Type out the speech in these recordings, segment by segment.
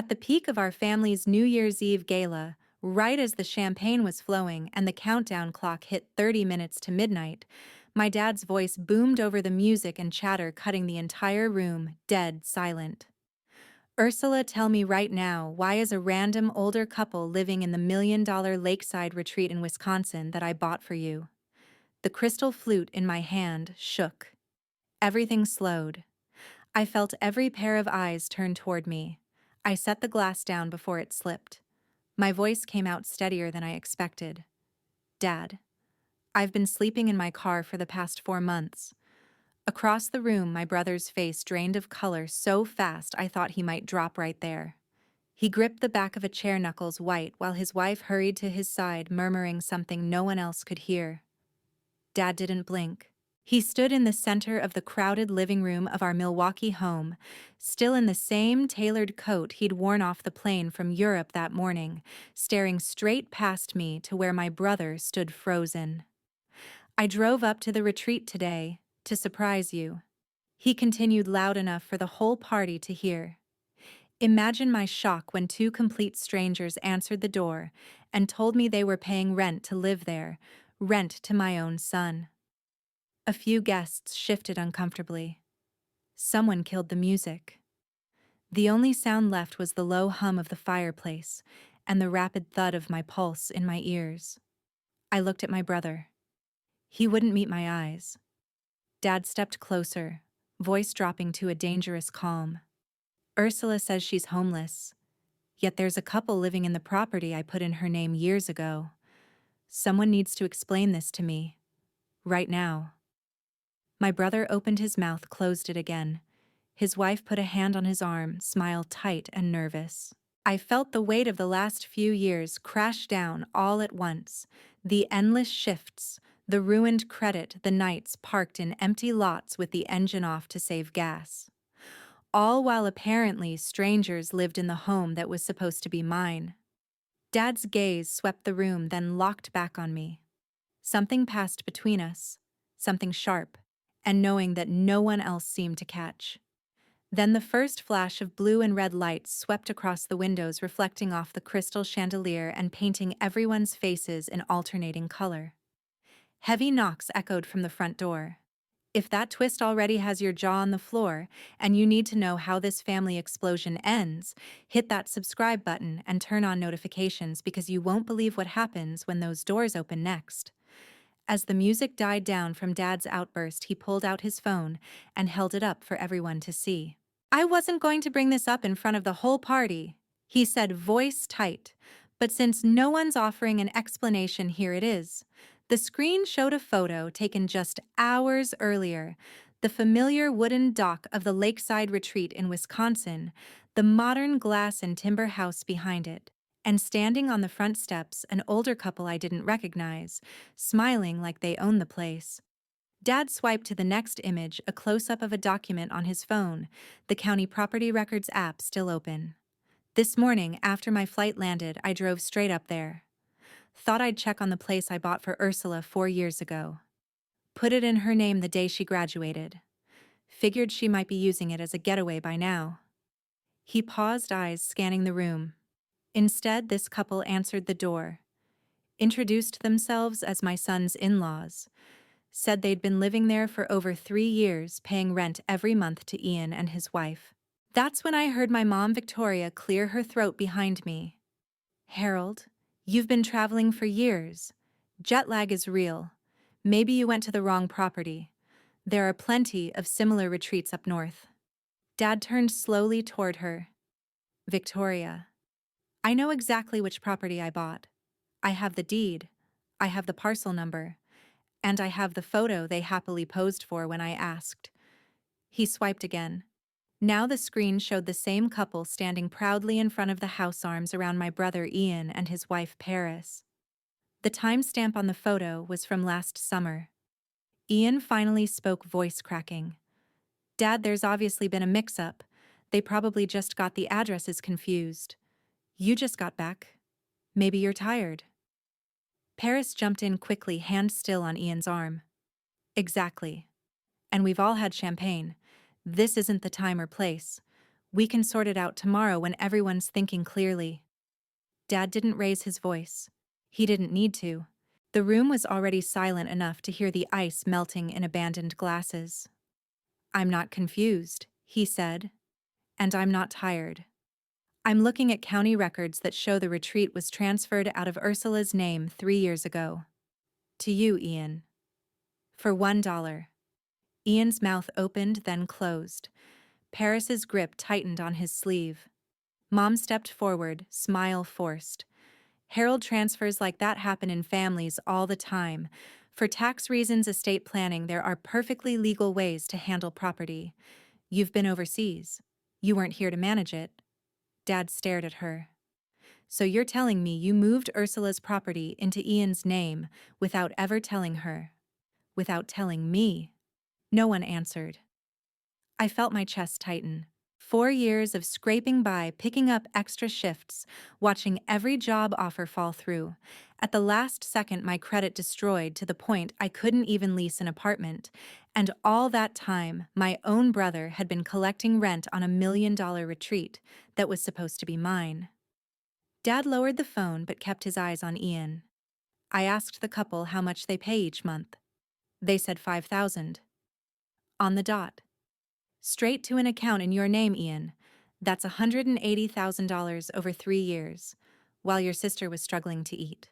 At the peak of our family's New Year's Eve gala, right as the champagne was flowing and the countdown clock hit 30 minutes to midnight, my dad's voice boomed over the music and chatter, cutting the entire room dead silent. Ursula, tell me right now, why is a random older couple living in the $1 million lakeside retreat in Wisconsin that I bought for you? The crystal flute in my hand shook. Everything slowed. I felt every pair of eyes turn toward me. I set the glass down before it slipped. My voice came out steadier than I expected. Dad, I've been sleeping in my car for the past 4 months. Across the room, my brother's face drained of color so fast I thought he might drop right there. He gripped the back of a chair, knuckles white, while his wife hurried to his side, murmuring something no one else could hear. Dad didn't blink. He stood in the center of the crowded living room of our Milwaukee home, still in the same tailored coat he'd worn off the plane from Europe that morning, staring straight past me to where my brother stood frozen. I drove up to the retreat today to surprise you. He continued loud enough for the whole party to hear. Imagine my shock when two complete strangers answered the door and told me they were paying rent to live there, rent to my own son. A few guests shifted uncomfortably. Someone killed the music. The only sound left was the low hum of the fireplace and the rapid thud of my pulse in my ears. I looked at my brother. He wouldn't meet my eyes. Dad stepped closer, voice dropping to a dangerous calm. Ursula says she's homeless, yet there's a couple living in the property I put in her name years ago. Someone needs to explain this to me. Right now. My brother opened his mouth, closed it again. His wife put a hand on his arm, smiled tight and nervous. I felt the weight of the last few years crash down all at once. The endless shifts, the ruined credit, the nights parked in empty lots with the engine off to save gas. All while apparently strangers lived in the home that was supposed to be mine. Dad's gaze swept the room, then locked back on me. Something passed between us, something sharp, and knowing that no one else seemed to catch. Then the first flash of blue and red lights swept across the windows, reflecting off the crystal chandelier and painting everyone's faces in alternating color. Heavy knocks echoed from the front door. If that twist already has your jaw on the floor and you need to know how this family explosion ends, hit that subscribe button and turn on notifications, because you won't believe what happens when those doors open next. As the music died down from Dad's outburst, he pulled out his phone and held it up for everyone to see. I wasn't going to bring this up in front of the whole party, he said, voice tight, but since no one's offering an explanation, here it is. The screen showed a photo taken just hours earlier, the familiar wooden dock of the lakeside retreat in Wisconsin, the modern glass and timber house behind it, and standing on the front steps, an older couple I didn't recognize, smiling like they owned the place. Dad swiped to the next image, a close-up of a document on his phone, the county property records app still open. This morning, after my flight landed, I drove straight up there. Thought I'd check on the place I bought for Ursula 4 years ago. Put it in her name the day she graduated. Figured she might be using it as a getaway by now. He paused, eyes scanning the room. Instead, this couple answered the door, introduced themselves as my son's in-laws, said they'd been living there for over 3 years, paying rent every month to Ian and his wife. That's when I heard my mom, Victoria, clear her throat behind me. Harold, you've been traveling for years. Jet lag is real. Maybe you went to the wrong property. There are plenty of similar retreats up north. Dad turned slowly toward her. Victoria, I know exactly which property I bought. I have the deed. I have the parcel number. And I have the photo they happily posed for when I asked. He swiped again. Now the screen showed the same couple standing proudly in front of the house, arms around my brother Ian and his wife Paris. The timestamp on the photo was from last summer. Ian finally spoke, voice cracking. Dad, there's obviously been a mix-up. They probably just got the addresses confused. You just got back. Maybe you're tired. Paris jumped in quickly, hand still on Ian's arm. Exactly. And we've all had champagne. This isn't the time or place. We can sort it out tomorrow when everyone's thinking clearly. Dad didn't raise his voice. He didn't need to. The room was already silent enough to hear the ice melting in abandoned glasses. I'm not confused, he said. And I'm not tired. I'm looking at county records that show the retreat was transferred out of Ursula's name 3 years ago. To you, Ian. For $1. Ian's mouth opened, then closed. Paris's grip tightened on his sleeve. Mom stepped forward, smile forced. Herald transfers like that happen in families all the time. For tax reasons, estate planning, there are perfectly legal ways to handle property. You've been overseas. You weren't here to manage it. Dad stared at her. So you're telling me you moved Ursula's property into Ian's name without ever telling her? Without telling me? No one answered. I felt my chest tighten. 4 years of scraping by, picking up extra shifts, watching every job offer fall through. At the last second, my credit destroyed to the point I couldn't even lease an apartment. And all that time, my own brother had been collecting rent on $1 million retreat that was supposed to be mine. Dad lowered the phone but kept his eyes on Ian. I asked the couple how much they pay each month. They said $5,000. On the dot. Straight to an account in your name, Ian. That's $180,000 over 3 years, while your sister was struggling to eat.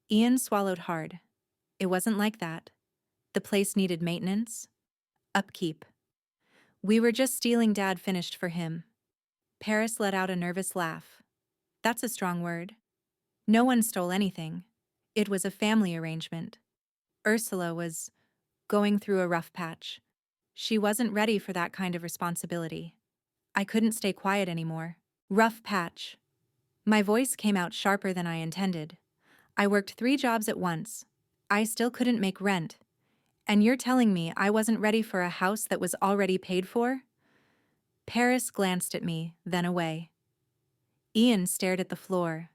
Ian swallowed hard. It wasn't like that. The place needed maintenance, upkeep. We were just stealing, Dad finished for him. Paris let out a nervous laugh. That's a strong word. No one stole anything. It was a family arrangement. Ursula was going through a rough patch. She wasn't ready for that kind of responsibility. I couldn't stay quiet anymore. Rough patch. My voice came out sharper than I intended. I worked 3 jobs at once. I still couldn't make rent. And you're telling me I wasn't ready for a house that was already paid for? Paris glanced at me, then away. Ian stared at the floor.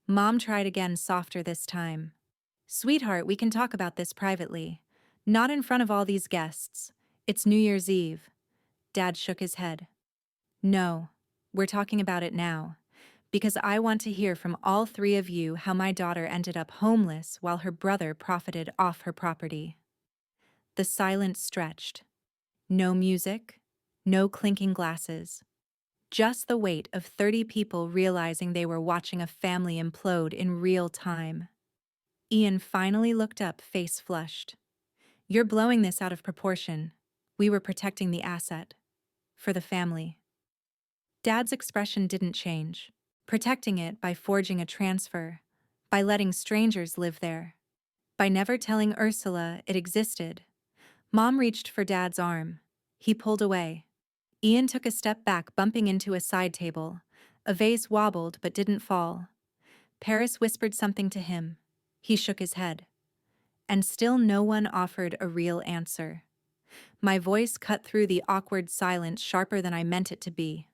Mom tried again, softer this time. Sweetheart, we can talk about this privately. Not in front of all these guests. It's New Year's Eve. Dad shook his head. No, we're talking about it now. Because I want to hear from all 3 of you how my daughter ended up homeless while her brother profited off her property. The silence stretched. No music, no clinking glasses. Just the weight of 30 people realizing they were watching a family implode in real time. Ian finally looked up, face flushed. You're blowing this out of proportion. We were protecting the asset. For the family. Dad's expression didn't change. Protecting it by forging a transfer. By letting strangers live there. By never telling Ursula it existed. Mom reached for Dad's arm. He pulled away. Ian took a step back, bumping into a side table. A vase wobbled but didn't fall. Paris whispered something to him. He shook his head. And still no one offered a real answer. My voice cut through the awkward silence sharper than I meant it to be.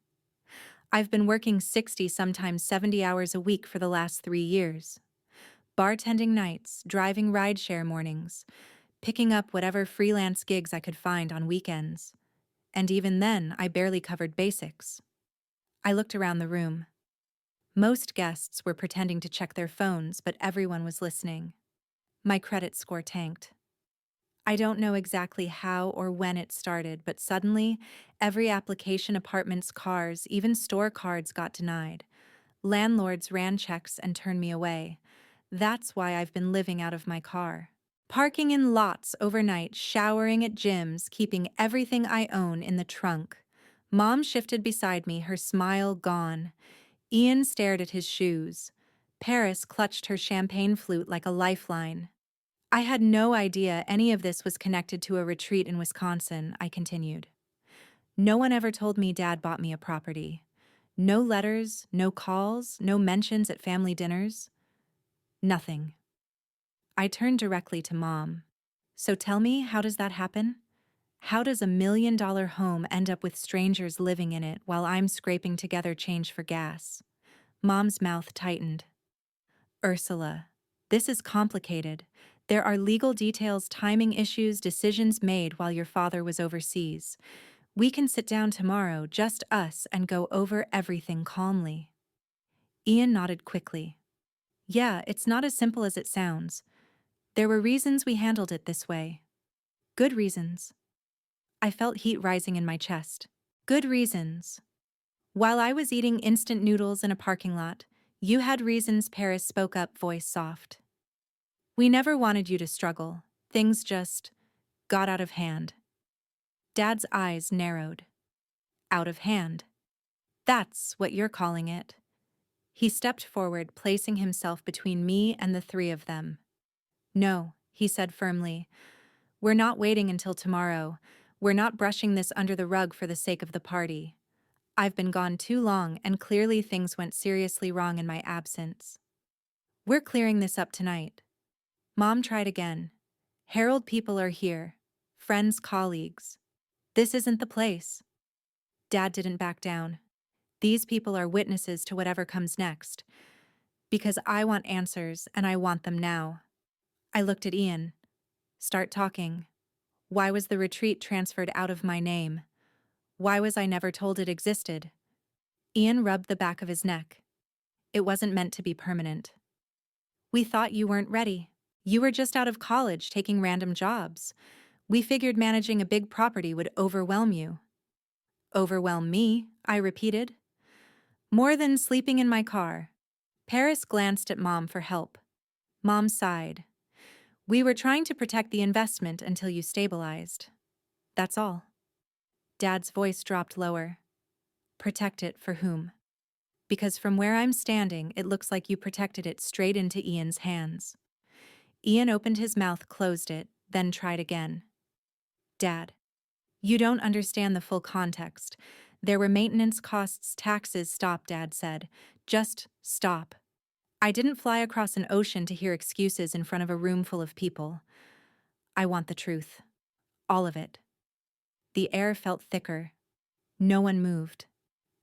I've been working 60, sometimes 70 hours a week for the last 3 years. Bartending nights, driving rideshare mornings, picking up whatever freelance gigs I could find on weekends. And even then, I barely covered basics. I looked around the room. Most guests were pretending to check their phones, but everyone was listening. My credit score tanked. I don't know exactly how or when it started, but suddenly, every application, apartments, cars, even store cards got denied. Landlords ran checks and turned me away. That's why I've been living out of my car. Parking in lots overnight, showering at gyms, keeping everything I own in the trunk. Mom shifted beside me, her smile gone. Ian stared at his shoes. Paris clutched her champagne flute like a lifeline. I had no idea any of this was connected to a retreat in Wisconsin, I continued. No one ever told me Dad bought me a property. No letters, no calls, no mentions at family dinners. Nothing. I turned directly to Mom. So tell me, how does that happen? How does $1 million home end up with strangers living in it while I'm scraping together change for gas? Mom's mouth tightened. Ursula, this is complicated. There are legal details, timing issues, decisions made while your father was overseas. We can sit down tomorrow, just us, and go over everything calmly. Ian nodded quickly. Yeah, it's not as simple as it sounds. There were reasons we handled it this way. Good reasons. I felt heat rising in my chest. Good reasons. While I was eating instant noodles in a parking lot, you had reasons, Paris spoke up, voice soft. We never wanted you to struggle. Things just got out of hand. Dad's eyes narrowed. Out of hand. That's what you're calling it. He stepped forward, placing himself between me and the three of them. No, he said firmly. We're not waiting until tomorrow. We're not brushing this under the rug for the sake of the party. I've been gone too long, and clearly things went seriously wrong in my absence. We're clearing this up tonight. Mom tried again. Harold, people are here. Friends, colleagues. This isn't the place. Dad didn't back down. These people are witnesses to whatever comes next. Because I want answers, and I want them now. I looked at Ian. Start talking. Why was the retreat transferred out of my name? Why was I never told it existed? Ian rubbed the back of his neck. It wasn't meant to be permanent. We thought you weren't ready. You were just out of college taking random jobs. We figured managing a big property would overwhelm you. Overwhelm me, I repeated. More than sleeping in my car. Paris glanced at Mom for help. Mom sighed. We were trying to protect the investment until you stabilized. That's all. Dad's voice dropped lower. Protect it for whom? Because from where I'm standing, it looks like you protected it straight into Ian's hands. Ian opened his mouth, closed it, then tried again. Dad, you don't understand the full context. There were maintenance costs, taxes. Stop, Dad said. Just stop. I didn't fly across an ocean to hear excuses in front of a room full of people. I want the truth. All of it. The air felt thicker. No one moved.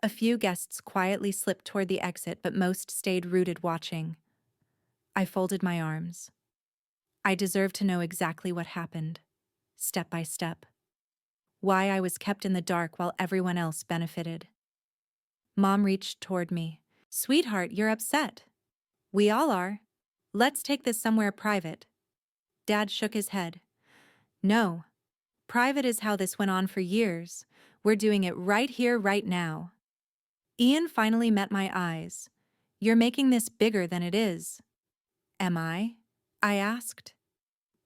A few guests quietly slipped toward the exit, but most stayed rooted, watching. I folded my arms. I deserve to know exactly what happened, step by step. Why I was kept in the dark while everyone else benefited. Mom reached toward me. Sweetheart, you're upset. We all are. Let's take this somewhere private. Dad shook his head. No. Private is how this went on for years. We're doing it right here, right now. Ian finally met my eyes. You're making this bigger than it is. Am I? I asked.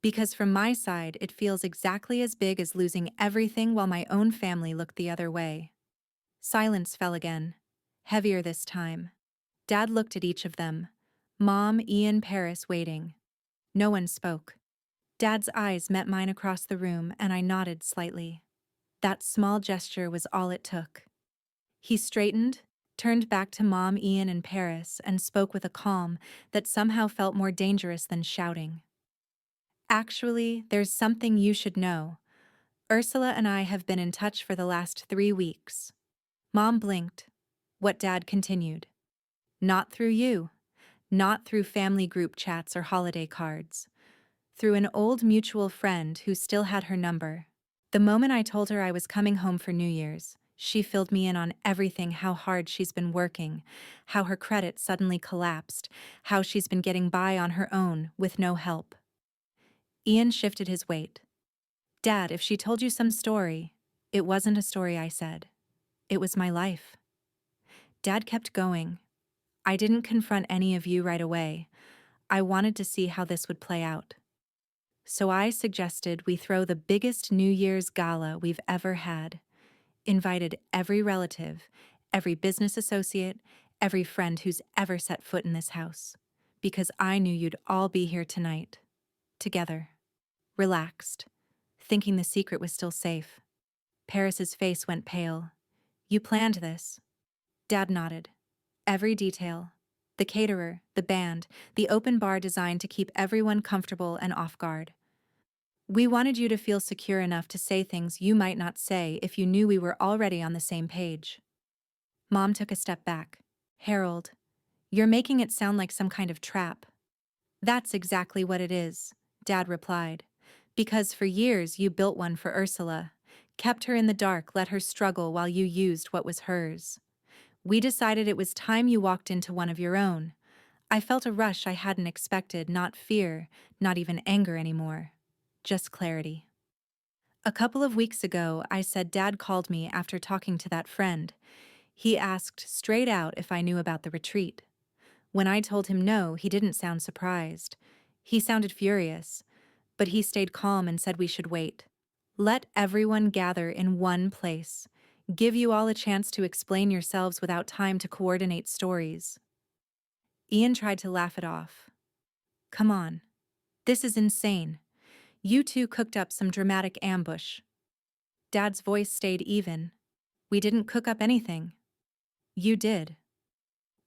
Because from my side, it feels exactly as big as losing everything while my own family looked the other way. Silence fell again, heavier this time. Dad looked at each of them. Mom, Ian, Paris, waiting. No one spoke. Dad's eyes met mine across the room, and I nodded slightly. That small gesture was all it took. He straightened, turned back to Mom, Ian, and Paris, and spoke with a calm that somehow felt more dangerous than shouting. Actually, there's something you should know. Ursula and I have been in touch for the last 3 weeks. Mom blinked. What? Dad continued. Not through you. Not through family group chats or holiday cards. Through an old mutual friend who still had her number. The moment I told her I was coming home for New Year's, she filled me in on everything, how hard she's been working, how her credit suddenly collapsed, how she's been getting by on her own with no help. Ian shifted his weight. Dad, if she told you some story, it wasn't a story, I said. It was my life. Dad kept going. I didn't confront any of you right away. I wanted to see how this would play out. So I suggested we throw the biggest New Year's gala we've ever had. Invited every relative, every business associate, every friend who's ever set foot in this house. Because I knew you'd all be here tonight. Together. Relaxed. Thinking the secret was still safe. Paris's face went pale. You planned this? Dad nodded. Every detail. The caterer, the band, the open bar designed to keep everyone comfortable and off guard. We wanted you to feel secure enough to say things you might not say if you knew we were already on the same page. Mom took a step back. Harold, you're making it sound like some kind of trap. That's exactly what it is, Dad replied. Because for years you built one for Ursula, Kept her in the dark, let her struggle while you used what was hers. We decided it was time you walked into one of your own. I felt a rush I hadn't expected, not fear, not even anger anymore. Just clarity. A couple of weeks ago, I said Dad called me after talking to that friend. He asked straight out if I knew about the retreat. When I told him no, he didn't sound surprised. He sounded furious, but he stayed calm and said we should wait. Let everyone gather in one place. Give you all a chance to explain yourselves without time to coordinate stories. Ian tried to laugh it off. Come on. This is insane. You two cooked up some dramatic ambush. Dad's voice stayed even. We didn't cook up anything. You did.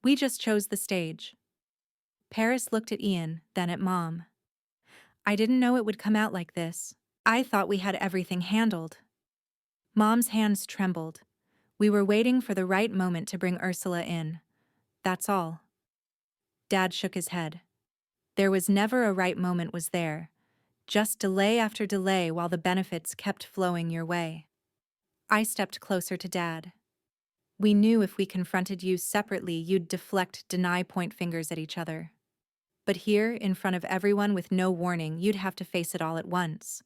We just chose the stage. Paris looked at Ian, then at Mom. I didn't know it would come out like this. I thought we had everything handled. Mom's hands trembled. We were waiting for the right moment to bring Ursula in. That's all. Dad shook his head. There was never a right moment, was there? Just delay after delay while the benefits kept flowing your way. I stepped closer to Dad. We knew if we confronted you separately, you'd deflect, deny, point fingers at each other. But here, in front of everyone with no warning, you'd have to face it all at once.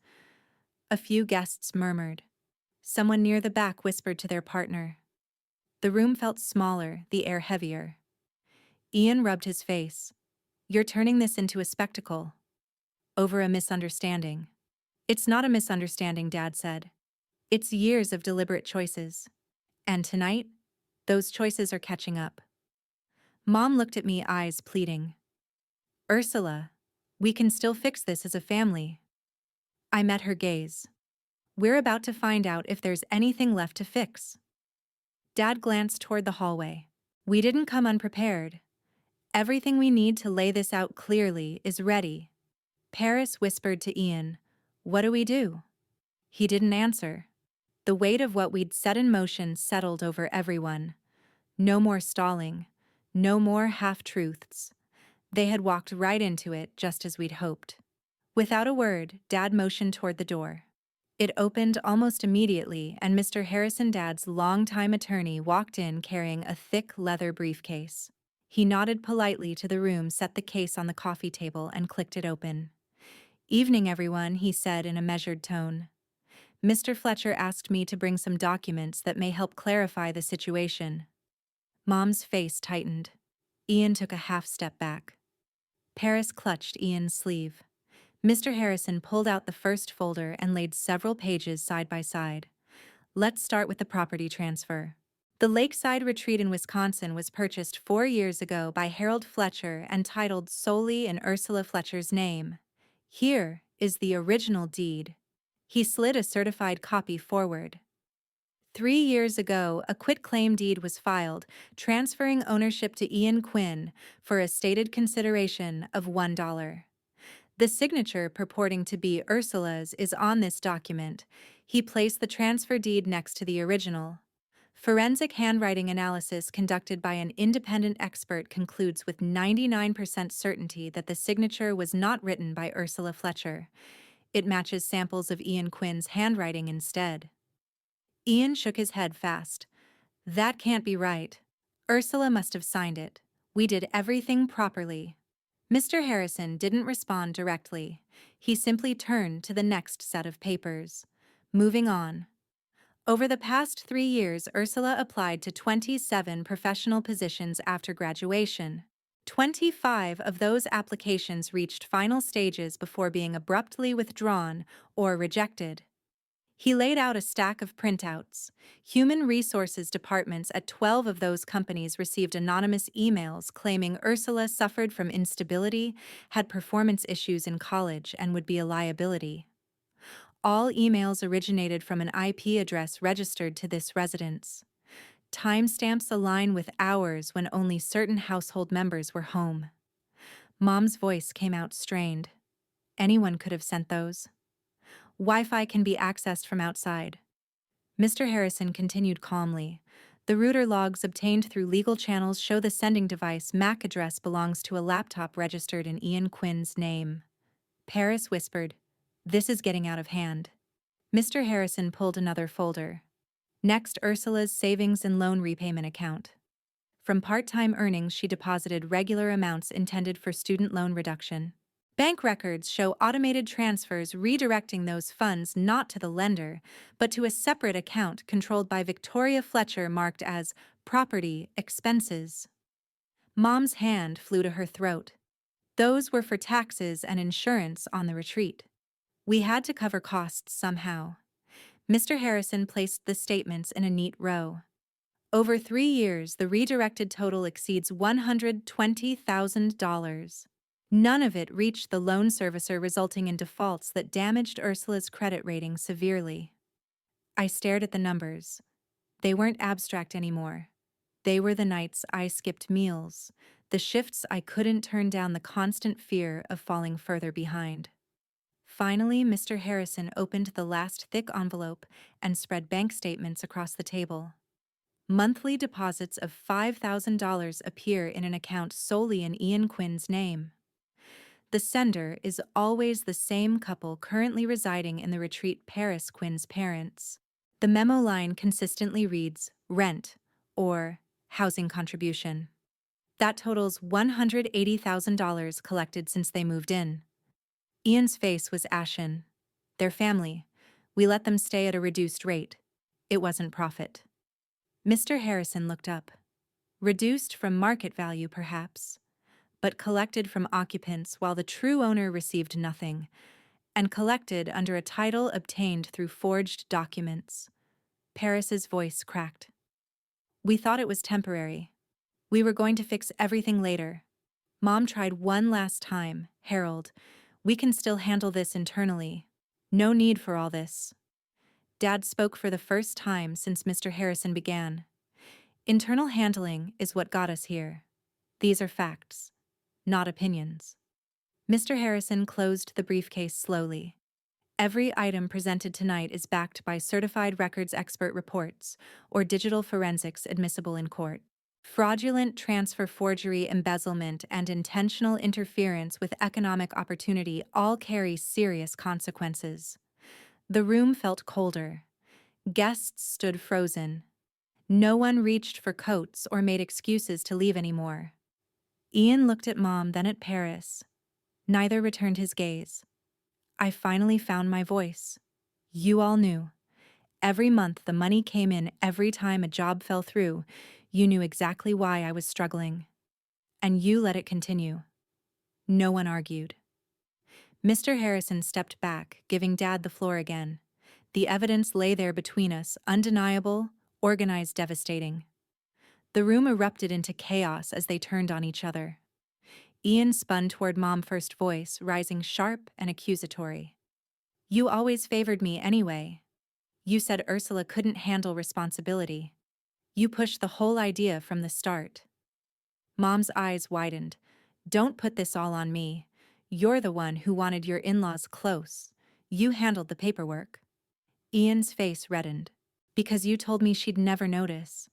A few guests murmured. Someone near the back whispered to their partner. The room felt smaller, the air heavier. Ian rubbed his face. You're turning this into a spectacle. Over a misunderstanding. It's not a misunderstanding, Dad said. It's years of deliberate choices. And tonight, those choices are catching up. Mom looked at me, eyes pleading. Ursula, we can still fix this as a family. I met her gaze. We're about to find out if there's anything left to fix. Dad glanced toward the hallway. We didn't come unprepared. Everything we need to lay this out clearly is ready. Paris whispered to Ian, what do we do? He didn't answer. The weight of what we'd set in motion settled over everyone. No more stalling. No more half-truths. They had walked right into it just as we'd hoped. Without a word, Dad motioned toward the door. It opened almost immediately, and Mr. Harrison, Dad's longtime attorney, walked in carrying a thick leather briefcase. He nodded politely to the room, set the case on the coffee table, and clicked it open. Evening, everyone, he said in a measured tone. Mr. Fletcher asked me to bring some documents that may help clarify the situation. Mom's face tightened. Ian took a half step back. Paris clutched Ian's sleeve. Mr. Harrison pulled out the first folder and laid several pages side by side. Let's start with the property transfer. The lakeside retreat in Wisconsin was purchased 4 years ago by Harold Fletcher and titled solely in Ursula Fletcher's name. Here is the original deed. He slid a certified copy forward. 3 years ago, a quitclaim deed was filed, transferring ownership to Ian Quinn for a stated consideration of $1. The signature purporting to be Ursula's is on this document. He placed the transfer deed next to the original. Forensic handwriting analysis conducted by an independent expert concludes with 99% certainty that the signature was not written by Ursula Fletcher. It matches samples of Ian Quinn's handwriting instead. Ian shook his head fast. That can't be right. Ursula must have signed it. We did everything properly. Mr. Harrison didn't respond directly. He simply turned to the next set of papers. Moving on. Over the past 3 years, Ursula applied to 27 professional positions after graduation. 25 of those applications reached final stages before being abruptly withdrawn or rejected. He laid out a stack of printouts. Human resources departments at 12 of those companies received anonymous emails claiming Ursula suffered from instability, had performance issues in college, and would be a liability. All emails originated from an IP address registered to this residence. Timestamps align with hours when only certain household members were home. Mom's voice came out strained. Anyone could have sent those. Wi-Fi can be accessed from outside. Mr. Harrison continued calmly. The router logs obtained through legal channels show the sending device MAC address belongs to a laptop registered in Ian Quinn's name. Paris whispered, "This is getting out of hand." Mr. Harrison pulled another folder. Next, Ursula's savings and loan repayment account. From part-time earnings, she deposited regular amounts intended for student loan reduction. Bank records show automated transfers redirecting those funds not to the lender, but to a separate account controlled by Victoria Fletcher marked as Property Expenses. Mom's hand flew to her throat. Those were for taxes and insurance on the retreat. We had to cover costs somehow. Mr. Harrison placed the statements in a neat row. Over 3 years, the redirected total exceeds $120,000. None of it reached the loan servicer, resulting in defaults that damaged Ursula's credit rating severely. I stared at the numbers. They weren't abstract anymore. They were the nights I skipped meals, the shifts I couldn't turn down, the constant fear of falling further behind. Finally, Mr. Harrison opened the last thick envelope and spread bank statements across the table. Monthly deposits of $5,000 appear in an account solely in Ian Quinn's name. The sender is always the same couple currently residing in the retreat, Paris Quinn's parents. The memo line consistently reads, rent, or housing contribution. That totals $180,000 collected since they moved in. Ian's face was ashen. Their family. We let them stay at a reduced rate. It wasn't profit. Mr. Harrison looked up. Reduced from market value, perhaps, but collected from occupants while the true owner received nothing, and collected under a title obtained through forged documents. Paris's voice cracked. We thought it was temporary. We were going to fix everything later. Mom tried one last time. Harold, we can still handle this internally. No need for all this. Dad spoke for the first time since Mr. Harrison began. Internal handling is what got us here. These are facts, not opinions. Mr. Harrison closed the briefcase slowly. Every item presented tonight is backed by certified records expert reports or digital forensics admissible in court. Fraudulent transfer, forgery, embezzlement, and intentional interference with economic opportunity all carry serious consequences. The room felt colder. Guests stood frozen. No one reached for coats or made excuses to leave anymore. Ian looked at Mom, then at Paris. Neither returned his gaze. I finally found my voice. You all knew. Every month the money came in. Every time a job fell through, you knew exactly why I was struggling. And you let it continue. No one argued. Mr. Harrison stepped back, giving Dad the floor again. The evidence lay there between us, undeniable, organized, devastating. The room erupted into chaos as they turned on each other. Ian spun toward Mom, first voice rising sharp and accusatory. You always favored me anyway. You said Ursula couldn't handle responsibility. You pushed the whole idea from the start. Mom's eyes widened. Don't put this all on me. You're the one who wanted your in-laws close. You handled the paperwork. Ian's face reddened. Because you told me she'd never notice.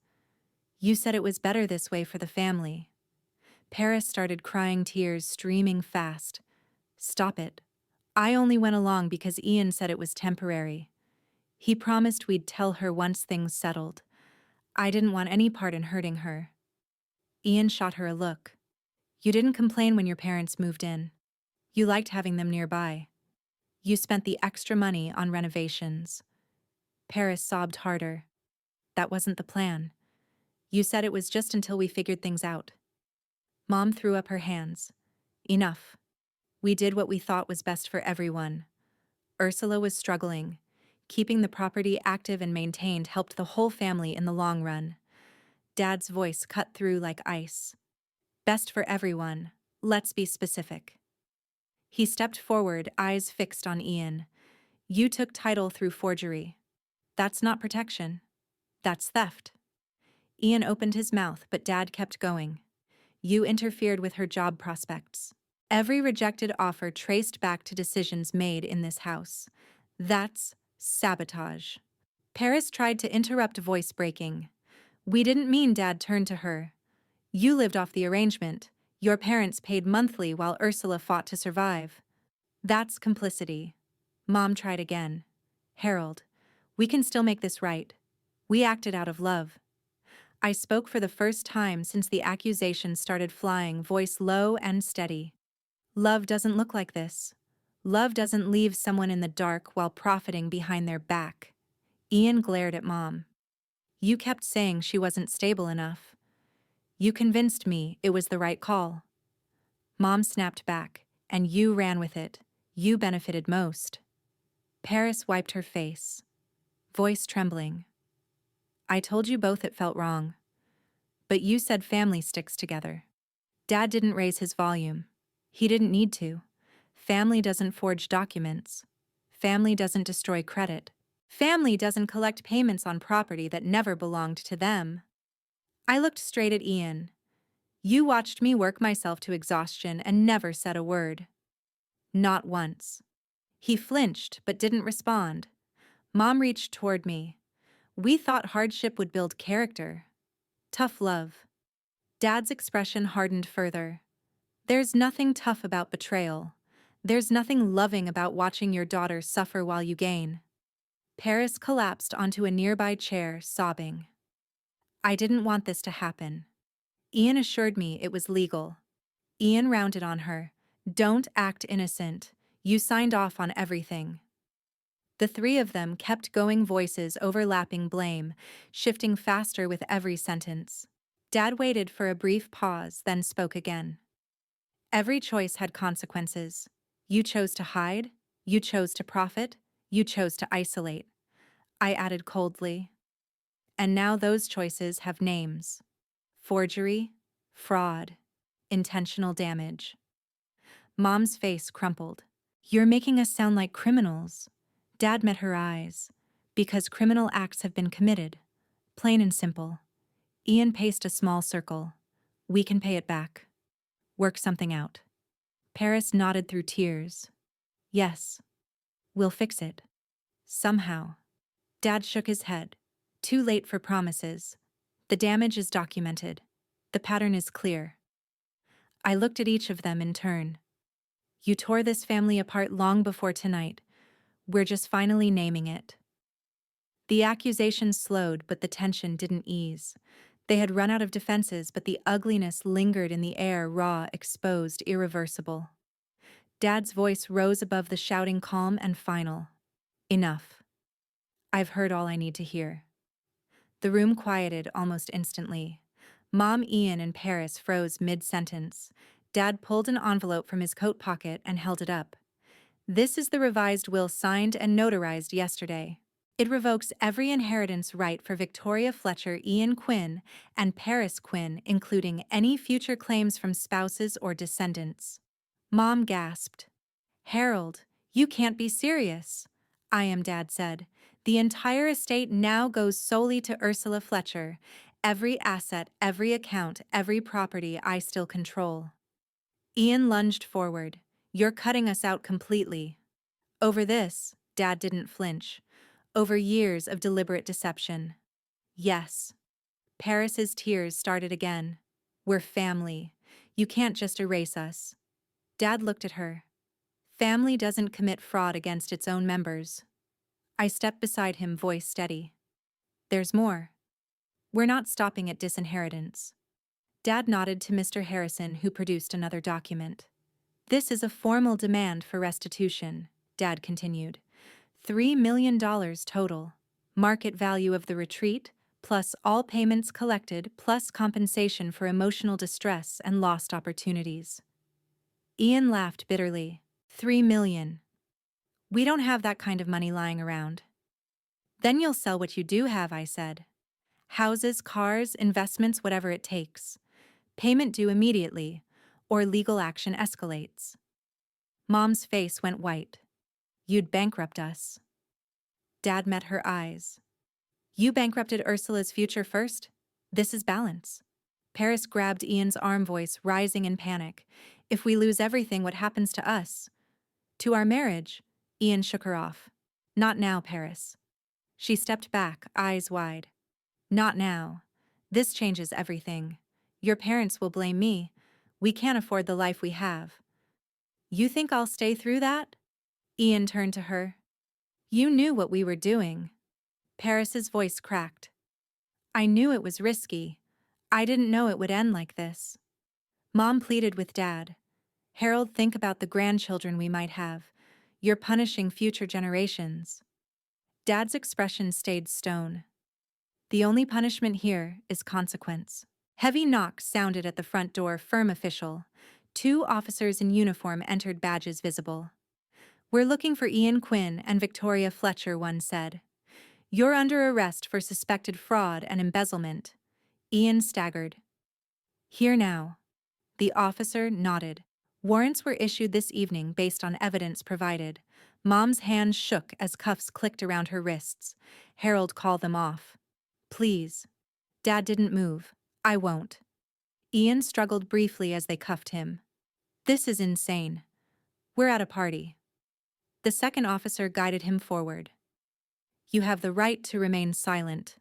You said it was better this way for the family. Paris started crying, tears streaming fast. Stop it. I only went along because Ian said it was temporary. He promised we'd tell her once things settled. I didn't want any part in hurting her. Ian shot her a look. You didn't complain when your parents moved in. You liked having them nearby. You spent the extra money on renovations. Paris sobbed harder. That wasn't the plan. You said it was just until we figured things out. Mom threw up her hands. Enough. We did what we thought was best for everyone. Ursula was struggling. Keeping the property active and maintained helped the whole family in the long run. Dad's voice cut through like ice. Best for everyone. Let's be specific. He stepped forward, eyes fixed on Ian. You took title through forgery. That's not protection. That's theft. Ian opened his mouth, but Dad kept going. You interfered with her job prospects. Every rejected offer traced back to decisions made in this house. That's sabotage. Paris tried to interrupt, voice breaking. We didn't mean. Dad turned to her. You lived off the arrangement. Your parents paid monthly while Ursula fought to survive. That's complicity. Mom tried again. Harold, we can still make this right. We acted out of love. I spoke for the first time since the accusations started flying, voice low and steady. Love doesn't look like this. Love doesn't leave someone in the dark while profiting behind their back. Ian glared at Mom. You kept saying she wasn't stable enough. You convinced me it was the right call. Mom snapped back, and you ran with it. You benefited most. Paris wiped her face, voice trembling. I told you both it felt wrong. But you said family sticks together. Dad didn't raise his volume. He didn't need to. Family doesn't forge documents. Family doesn't destroy credit. Family doesn't collect payments on property that never belonged to them. I looked straight at Ian. You watched me work myself to exhaustion and never said a word. Not once. He flinched but didn't respond. Mom reached toward me. We thought hardship would build character. Tough love. Dad's expression hardened further. There's nothing tough about betrayal. There's nothing loving about watching your daughter suffer while you gain. Paris collapsed onto a nearby chair, sobbing. I didn't want this to happen. Ian assured me it was legal. Ian rounded on her. Don't act innocent. You signed off on everything. The three of them kept going, voices overlapping blame, shifting faster with every sentence. Dad waited for a brief pause, then spoke again. Every choice had consequences. You chose to hide, you chose to profit, you chose to isolate. I added coldly. And now those choices have names. Forgery, fraud, intentional damage. Mom's face crumpled. You're making us sound like criminals. Dad met her eyes. Because criminal acts have been committed. Plain and simple. Ian paced a small circle. We can pay it back. Work something out. Paris nodded through tears. Yes. We'll fix it. Somehow. Dad shook his head. Too late for promises. The damage is documented. The pattern is clear. I looked at each of them in turn. You tore this family apart long before tonight. We're just finally naming it. The accusations slowed, but the tension didn't ease. They had run out of defenses, but the ugliness lingered in the air, raw, exposed, irreversible. Dad's voice rose above the shouting, calm and final. Enough. I've heard all I need to hear. The room quieted almost instantly. Mom, Ian, and Paris froze mid-sentence. Dad pulled an envelope from his coat pocket and held it up. This is the revised will signed and notarized yesterday. It revokes every inheritance right for Victoria Fletcher, Ian Quinn, and Paris Quinn, including any future claims from spouses or descendants. Mom gasped. Harold, you can't be serious. I am, Dad said. The entire estate now goes solely to Ursula Fletcher. Every asset, every account, every property I still control. Ian lunged forward. You're cutting us out completely. Over this, Dad didn't flinch. Over years of deliberate deception. Yes. Paris's tears started again. We're family. You can't just erase us. Dad looked at her. Family doesn't commit fraud against its own members. I stepped beside him, voice steady. There's more. We're not stopping at disinheritance. Dad nodded to Mr. Harrison, who produced another document. This is a formal demand for restitution, Dad continued. $3 million total. Market value of the retreat, plus all payments collected, plus compensation for emotional distress and lost opportunities. Ian laughed bitterly. $3 million. We don't have that kind of money lying around. Then you'll sell what you do have, I said. Houses, cars, investments, whatever it takes. Payment due immediately, or legal action escalates. Mom's face went white. You'd bankrupt us. Dad met her eyes. You bankrupted Ursula's future first? This is balance. Paris grabbed Ian's arm, voice rising in panic. If we lose everything, what happens to us? To our marriage? Ian shook her off. Not now, Paris. She stepped back, eyes wide. Not now. This changes everything. Your parents will blame me. We can't afford the life we have. You think I'll stay through that? Ian turned to her. You knew what we were doing. Paris's voice cracked. I knew it was risky. I didn't know it would end like this. Mom pleaded with Dad. Harold, think about the grandchildren we might have. You're punishing future generations. Dad's expression stayed stone. The only punishment here is consequence. Heavy knocks sounded at the front door, firm official. 2 officers in uniform entered, badges visible. We're looking for Ian Quinn and Victoria Fletcher, one said. You're under arrest for suspected fraud and embezzlement. Ian staggered. Here now. The officer nodded. Warrants were issued this evening based on evidence provided. Mom's hands shook as cuffs clicked around her wrists. Harold, call them off. Please. Dad didn't move. I won't. Ian struggled briefly as they cuffed him. This is insane. We're at a party. The second officer guided him forward. You have the right to remain silent.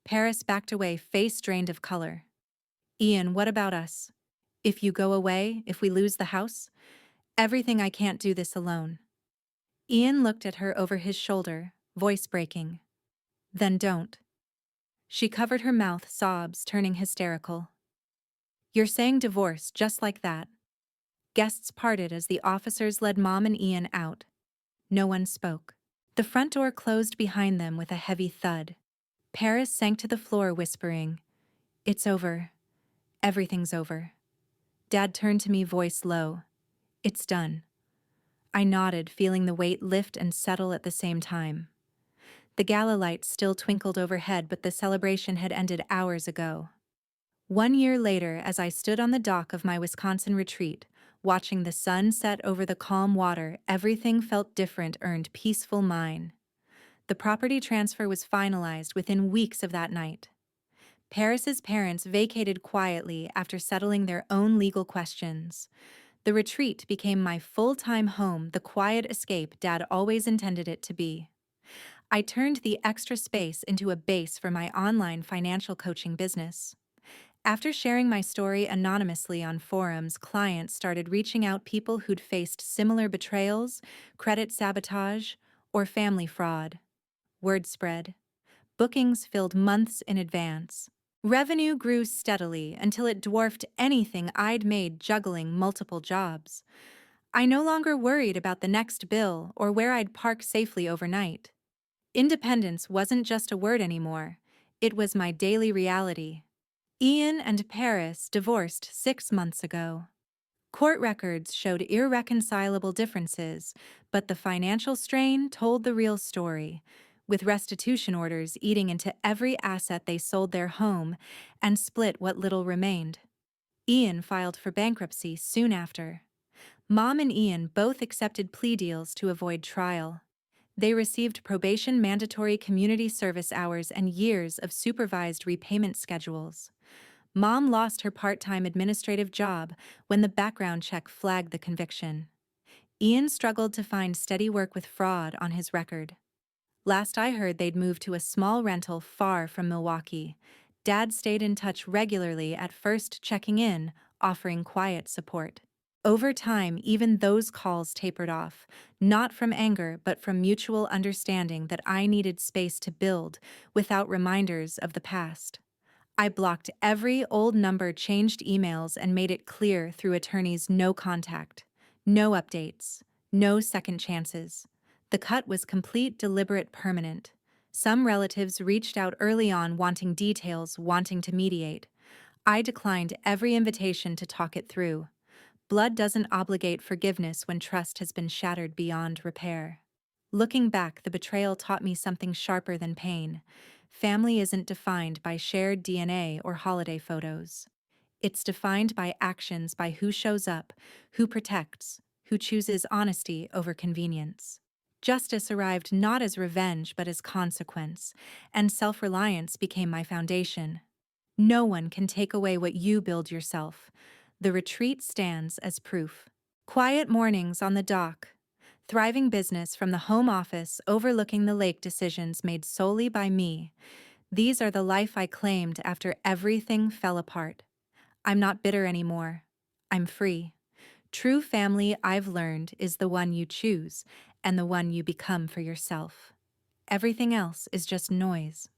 Paris backed away, face drained of color. Ian, what about us? If you go away, if we lose the house? Everything. I can't do this alone. Ian looked at her over his shoulder, voice breaking. Then don't. She covered her mouth, sobs turning hysterical. You're saying divorce just like that? Guests parted as the officers led Mom and Ian out. No one spoke. The front door closed behind them with a heavy thud. Paris sank to the floor, whispering, It's over. Everything's over. Dad turned to me, voice low. It's done. I nodded, feeling the weight lift and settle at the same time. The gala lights still twinkled overhead, but the celebration had ended hours ago. 1 year later, as I stood on the dock of my Wisconsin retreat, watching the sun set over the calm water, everything felt different, earned, peaceful mine. The property transfer was finalized within weeks of that night. Paris's parents vacated quietly after settling their own legal questions. The retreat became my full-time home, the quiet escape Dad always intended it to be. I turned the extra space into a base for my online financial coaching business. After sharing my story anonymously on forums, clients started reaching out, people who'd faced similar betrayals, credit sabotage, or family fraud. Word spread. Bookings filled months in advance. Revenue grew steadily until it dwarfed anything I'd made juggling multiple jobs. I no longer worried about the next bill or where I'd park safely overnight. Independence wasn't just a word anymore. It was my daily reality. Ian and Paris divorced 6 months ago. Court records showed irreconcilable differences, but the financial strain told the real story, with restitution orders eating into every asset. They sold their home and split what little remained. Ian filed for bankruptcy soon after. Mom and Ian both accepted plea deals to avoid trial. They received probation, mandatory community service hours, and years of supervised repayment schedules. Mom lost her part-time administrative job when the background check flagged the conviction. Ian struggled to find steady work with fraud on his record. Last I heard, they'd moved to a small rental far from Milwaukee. Dad stayed in touch regularly, at first checking in, offering quiet support. Over time, even those calls tapered off, not from anger but from mutual understanding that I needed space to build without reminders of the past. I blocked every old number, changed emails, and made it clear through attorneys: no contact, no updates, no second chances. The cut was complete, deliberate, permanent. Some relatives reached out early on, wanting details, wanting to mediate. I declined every invitation to talk it through. Blood doesn't obligate forgiveness when trust has been shattered beyond repair. Looking back, the betrayal taught me something sharper than pain. Family isn't defined by shared DNA or holiday photos. It's defined by actions, by who shows up, who protects, who chooses honesty over convenience. Justice arrived not as revenge but as consequence, and self-reliance became my foundation. No one can take away what you build yourself. The retreat stands as proof. Quiet mornings on the dock. Thriving business from the home office overlooking the lake, decisions made solely by me. These are the life I claimed after everything fell apart. I'm not bitter anymore. I'm free. True family, I've learned, is the one you choose, and the one you become for yourself. Everything else is just noise.